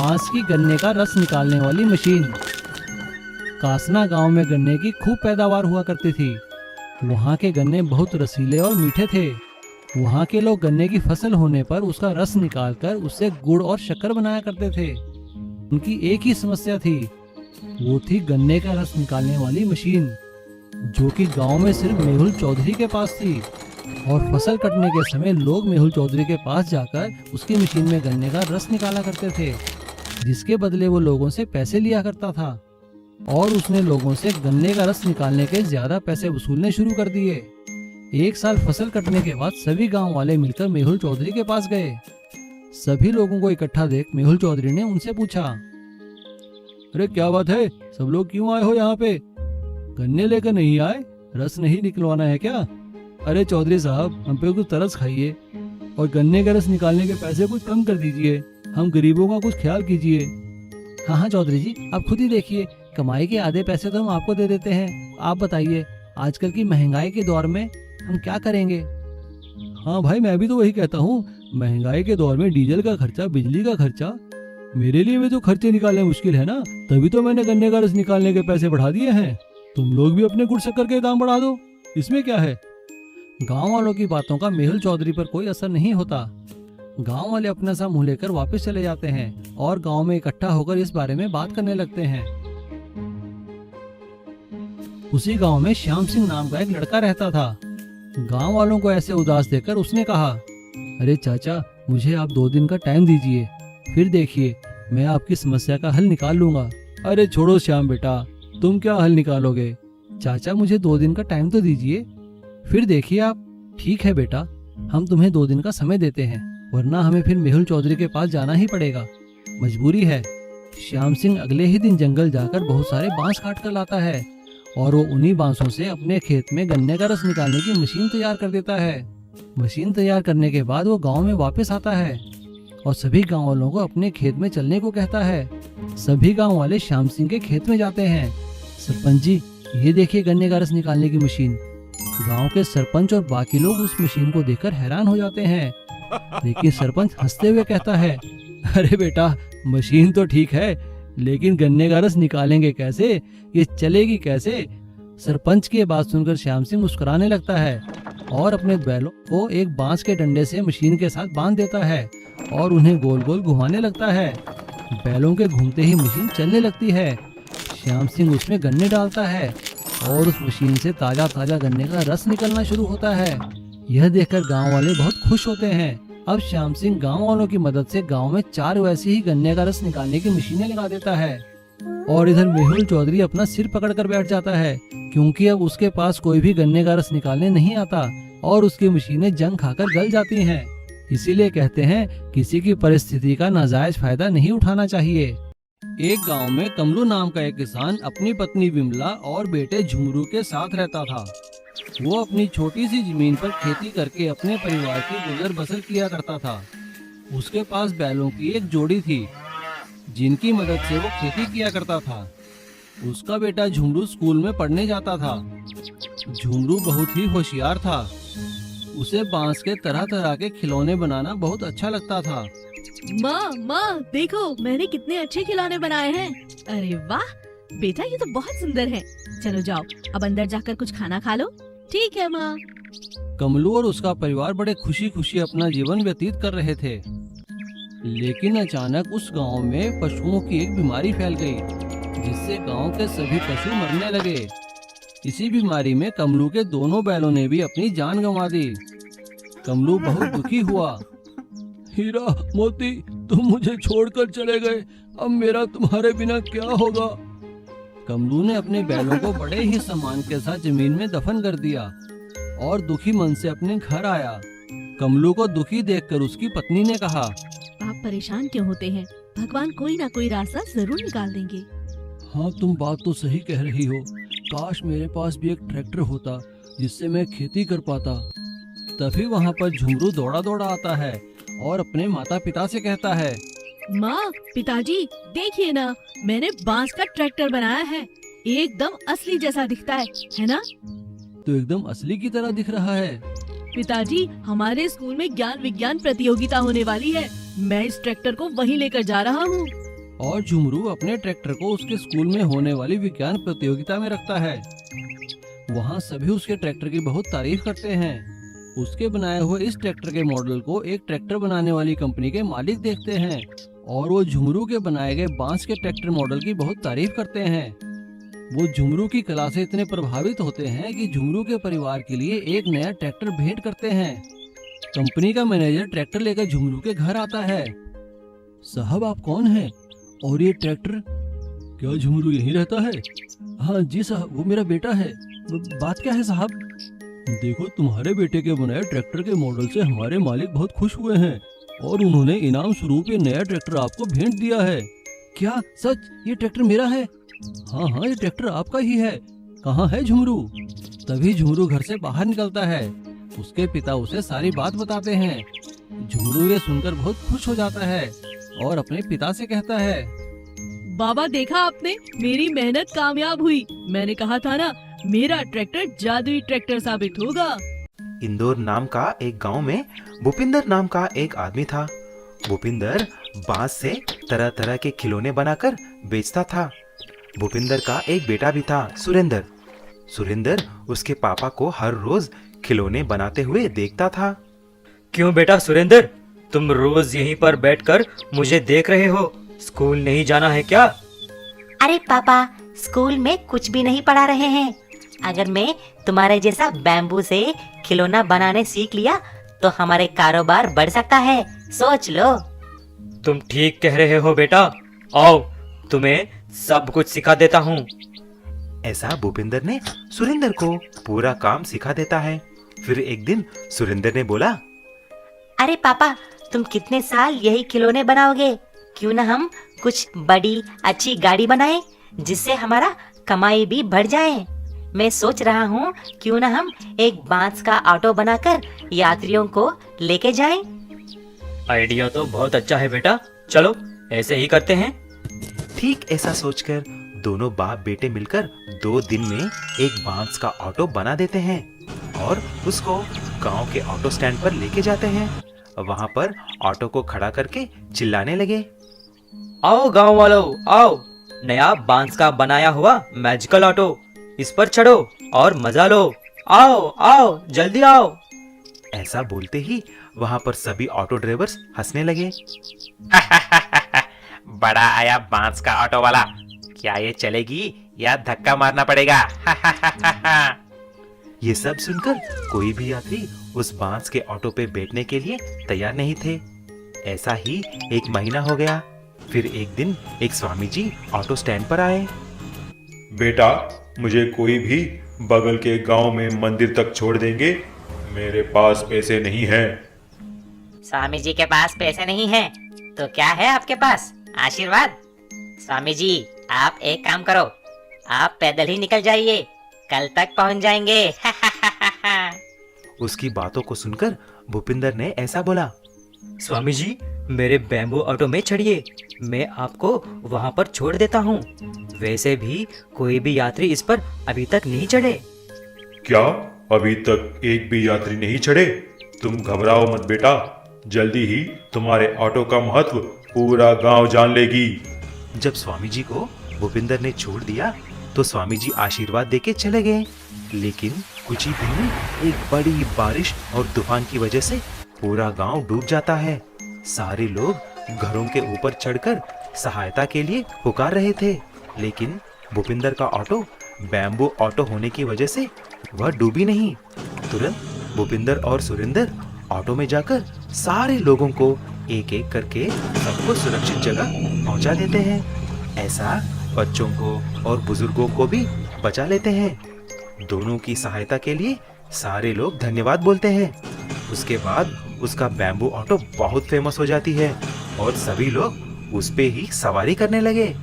बांस की गन्ने का रस निकालने वाली मशीन। कासना गांव में गन्ने की खूब पैदावार हुआ करती थी। वहाँ के गन्ने बहुत रसीले और मीठे थे। वहाँ के लोग गन्ने की फसल होने पर उसका रस निकालकर उससे गुड़ और शक्कर बनाया करते थे। उनकी एक ही समस्या थी, वो थी गन्ने का रस निकालने वाली मशीन, जो कि गांव में सिर्फ मेहुल चौधरी के पास थी। और फसल कटने के समय लोग मेहुल चौधरी के पास जाकर उसकी मशीन में गन्ने का रस निकाला करते थे, जिसके बदले वो लोगों से पैसे लिया करता था। और उसने लोगों से गन्ने का रस निकालने के ज्यादा पैसे वसूलने शुरू कर दिए। एक साल फसल कटने के बाद सभी गांव वाले मिलकर मेहुल चौधरी के पास गए। सभी लोगों को इकट्ठा देख मेहुल चौधरी ने उनसे पूछा, अरे क्या बात है, सब लोग क्यों आए हो यहाँ पे? गन्ने लेकर नहीं आए? रस नहीं निकलवाना है क्या? अरे चौधरी साहब, हम पे कुछ तरस खाइए और गन्ने का रस निकालने के पैसे कुछ कम कर दीजिए। हम गरीबों का कुछ ख्याल कीजिए। हाँ चौधरी जी, आप खुद ही देखिए, कमाई के आधे पैसे तो हम आपको दे देते हैं। आप बताइए, आजकल की महंगाई के दौर में हम क्या करेंगे? हाँ भाई, मैं भी तो वही कहता हूँ, महंगाई के दौर में डीजल का खर्चा, बिजली का खर्चा, मेरे लिए भी तो खर्चे निकालने मुश्किल है ना। तभी तो मैंने गन्ने का रस निकालने के पैसे बढ़ा दिए हैं। तुम लोग भी अपने गुड़ शक्कर के दाम बढ़ा दो, इसमें क्या है? गांव वालों की बातों का मेहुल चौधरी पर कोई असर नहीं होता। गांव वाले अपना सा मुंह लेकर वापस चले जाते हैं और गांव में इकट्ठा होकर इस बारे में बात करने लगते हैं। उसी गांव में श्याम सिंह नाम का एक लड़का रहता था। गांव वालों को ऐसे उदास देखकर उसने कहा, अरे चाचा, मुझे आप 2 दिन का टाइम दीजिए, फिर देखिए मैं आपकी समस्या का हल निकाल लूंगा। अरे छोड़ो श्याम बेटा, तुम क्या हल निकालोगे? चाचा, मुझे 2 दिन का टाइम तो दीजिए, फिर देखिए आप। ठीक है बेटा, हम तुम्हें 2 दिन का समय देते हैं, वरना हमें फिर मेहुल चौधरी के पास जाना ही पड़ेगा, मजबूरी है। श्याम सिंह अगले ही दिन जंगल जाकर बहुत सारे बांस काट कर लाता है और वो उन्हीं बांसों से अपने खेत में गन्ने का रस निकालने की मशीन तैयार कर देता है। मशीन तैयार करने के बाद वो गांव में वापस आता है और सभी गांव वालों को अपने खेत में चलने को कहता है। सभी गांव वाले श्याम सिंह के खेत में जाते हैं। सरपंच जी, ये देखिए गन्ने का रस निकालने की मशीन। गांव के सरपंच और बाकी लोग उस मशीन को देखकर हैरान हो जाते हैं, लेकिन सरपंच हंसते हुए कहता है, अरे बेटा, मशीन तो ठीक है, लेकिन गन्ने का रस निकालेंगे कैसे? ये चलेगी कैसे? सरपंच की बात सुनकर श्याम सिंह मुस्कुराने लगता है और अपने बैलों को एक बांस के डंडे से मशीन के साथ बांध देता है और उन्हें गोल गोल घुमाने लगता है। बैलों के घूमते ही मशीन चलने लगती है। श्याम सिंह उसमें गन्ने डालता है और उस मशीन से ताजा ताजा गन्ने का रस निकलना शुरू होता है। यह देखकर गांव वाले बहुत खुश होते हैं। अब श्याम सिंह गांव वालों की मदद से गांव में 4 वैसी ही गन्ने का रस निकालने की मशीनें लगा देता है। और इधर मेहुल चौधरी अपना सिर पकड़ कर बैठ जाता है, क्योंकि अब उसके पास कोई भी गन्ने का रस निकालने नहीं आता और उसकी मशीनें जंग खाकर गल जाती हैं। इसीलिए कहते हैं, किसी की परिस्थिति का नाजायज फायदा नहीं उठाना चाहिए। एक गांव में कमलू नाम का एक किसान अपनी पत्नी विमला और बेटे झुमरू के साथ रहता था। वो अपनी छोटी सी जमीन पर खेती करके अपने परिवार की गुजर बसर किया करता था। उसके पास बैलों की एक जोड़ी थी, जिनकी मदद से वो खेती किया करता था। उसका बेटा झुमरू स्कूल में पढ़ने जाता था। झुमरू बहुत ही होशियार था। उसे बांस के तरह तरह के खिलौने बनाना बहुत अच्छा लगता था। माँ, देखो मैंने कितने अच्छे खिलौने बनाए हैं। अरे वाह बेटा, ये तो बहुत सुंदर है। चलो जाओ, अब अंदर जाकर कुछ खाना खा लो। ठीक है माँ। कमलू और उसका परिवार बड़े खुशी खुशी अपना जीवन व्यतीत कर रहे थे, लेकिन अचानक उस गांव में पशुओं की एक बीमारी फैल गई, जिससे गांव के सभी पशु मरने लगे। इसी बीमारी में कमलू के दोनों बैलों ने भी अपनी जान गंवा दी। कमलू बहुत दुखी हुआ। हीरा मोती, तुम मुझे छोड़कर चले गए, अब मेरा तुम्हारे बिना क्या होगा? कमलू ने अपने बैलों को बड़े ही सम्मान के साथ जमीन में दफन कर दिया और दुखी मन से अपने घर आया। कमलू को दुखी देखकर उसकी पत्नी ने कहा, आप परेशान क्यों होते हैं? भगवान कोई ना कोई रास्ता जरूर निकाल देंगे। हाँ, तुम बात तो सही कह रही हो। काश मेरे पास भी एक ट्रैक्टर होता जिससे मैं खेती कर पाता। तभी वहाँ पर झुमरू दौड़ा दौड़ा आता है और अपने माता पिता से कहता है, माँ, पिताजी देखिए ना, मैंने बांस का ट्रैक्टर बनाया है। एकदम असली जैसा दिखता है ना? तो एकदम असली की तरह दिख रहा है। पिताजी, हमारे स्कूल में ज्ञान विज्ञान प्रतियोगिता होने वाली है। मैं इस ट्रैक्टर को वहीं लेकर जा रहा हूँ। और झुमरू अपने ट्रैक्टर को उसके स्कूल में होने वाली विज्ञान प्रतियोगिता में रखता है। वहाँ सभी उसके ट्रैक्टर की बहुत तारीफ करते हैं। उसके बनाए हुए इस ट्रैक्टर के मॉडल को एक ट्रैक्टर बनाने वाली कंपनी के मालिक देखते हैं और वो झुमरू के बनाए गए बांस के ट्रैक्टर मॉडल की बहुत तारीफ करते हैं। वो झुमरू की कला से इतने प्रभावित होते हैं कि झुमरू के परिवार के लिए एक नया ट्रैक्टर भेंट करते हैं। कंपनी का मैनेजर ट्रैक्टर लेकर झुमरू के घर आता है। साहब, आप कौन हैं? और ये ट्रैक्टर? क्या झुमरू यहीं रहता है? हाँ जी साहब, वो मेरा बेटा है। बात क्या है साहब? देखो, तुम्हारे बेटे के बनाए ट्रैक्टर के मॉडल से हमारे मालिक बहुत खुश हुए हैं और उन्होंने इनाम स्वरूप ये नया ट्रैक्टर आपको भेंट दिया है। क्या सच? ये ट्रैक्टर मेरा है? हाँ हाँ, ये ट्रैक्टर आपका ही है। कहाँ है झुमरू? तभी झुमरू घर से बाहर निकलता है। उसके पिता उसे सारी बात बताते हैं। झुमरू ये सुनकर बहुत खुश हो जाता है और अपने पिता से कहता है, बाबा, देखा आपने, मेरी मेहनत कामयाब हुई। मैंने कहा था ना, मेरा ट्रैक्टर जादुई ट्रैक्टर साबित होगा। इंदौर नाम का एक गांव में भूपिंदर नाम का एक आदमी था। भूपिंदर बांस से तरह तरह के खिलौने बनाकर बेचता था। भूपिंदर का एक बेटा भी था, सुरेंद्र। सुरेंद्र उसके पापा को हर रोज खिलौने बनाते हुए देखता था। क्यों बेटा सुरेंद्र, तुम रोज यहीं पर बैठकर मुझे देख रहे हो? स्कूल नहीं जाना है क्या? अरे पापा, स्कूल में कुछ भी नहीं पढ़ा रहे हैं। अगर मैं तुम्हारे जैसा बैम्बू से खिलौना बनाने सीख लिया तो हमारे कारोबार बढ़ सकता है, सोच लो। तुम ठीक कह रहे हो बेटा, आओ तुम्हें सब कुछ सिखा देता हूँ। ऐसा भूपिंदर ने सुरेंद्र को पूरा काम सिखा देता है। फिर एक दिन सुरेंद्र ने बोला, अरे पापा, तुम कितने साल यही खिलौने बनाओगे? क्यों ना हम कुछ बड़ी अच्छी गाड़ी बनाएं, जिससे हमारा कमाई भी बढ़ जाए। मैं सोच रहा हूँ, क्यों ना हम एक बांस का ऑटो बनाकर यात्रियों को लेके जाएं। आइडिया तो बहुत अच्छा है बेटा, चलो ऐसे ही करते हैं। ठीक ऐसा सोचकर दोनों बाप बेटे मिलकर 2 दिन में एक बांस का ऑटो बना देते हैं और उसको गांव के ऑटो स्टैंड पर लेके जाते हैं। वहां पर ऑटो को खड़ा करके चिल्लाने लगे, आओ गांव वालों, आओ, नया बांस का बनाया हुआ मैजिकल ऑटो, इस पर चढ़ो और मजा लो। आओ आओ, जल्दी आओ। ऐसा बोलते ही वहां पर सभी ऑटो ड्राइवर्स हंसने लगे। बड़ा आया बांस का ऑटो वाला, क्या ये चलेगी या धक्का मारना पड़ेगा? ये सब सुनकर कोई भी यात्री उस बांस के ऑटो पे बैठने के लिए तैयार नहीं थे। ऐसा ही 1 महीना हो गया। फिर एक दिन एक स्वामी जी ऑटो स्टैंड पर आए। बेटा, मुझे कोई भी बगल के गांव में मंदिर तक छोड़ देंगे? मेरे पास पैसे नहीं हैं। स्वामी जी के पास पैसे नहीं हैं, तो क्या है आपके पास? आशीर्वाद। स्वामी जी, आप एक काम करो, आप पैदल ही निकल जाइए, कल तक पहुंच जाएंगे। उसकी बातों को सुनकर भूपिंदर ने ऐसा बोला, स्वामी जी, मेरे बैम्बू ऑटो में चढ़िए, मैं आपको वहाँ पर छोड़ देता हूँ। वैसे भी कोई भी यात्री इस पर अभी तक नहीं चढ़े। क्या अभी तक एक भी यात्री नहीं चढ़े? तुम घबराओ मत बेटा, जल्दी ही तुम्हारे ऑटो का महत्व पूरा गांव जान लेगी। जब स्वामी जी को भूपिंदर ने छोड़ दिया तो स्वामी जी आशीर्वाद देके चले गए। लेकिन कुछ ही दिन में एक बड़ी बारिश और तूफान की वजह से पूरा गांव डूब जाता है। सारे लोग घरों के ऊपर चढ़कर सहायता के लिए पुकार रहे थे, लेकिन भूपिंदर का ऑटो बैम्बू ऑटो होने की वजह से वह डूबी नहीं। तुरंत भूपिंदर और सुरेंद्र ऑटो में जाकर सारे लोगों को एक एक करके सबको सुरक्षित जगह पहुंचा देते हैं। ऐसा बच्चों को और बुजुर्गों को भी बचा लेते हैं। दोनों की सहायता के लिए सारे लोग धन्यवाद बोलते हैं। उसके बाद उसका बैम्बू ऑटो बहुत फेमस हो जाती है और सभी लोग उस पे ही सवारी करने लगे।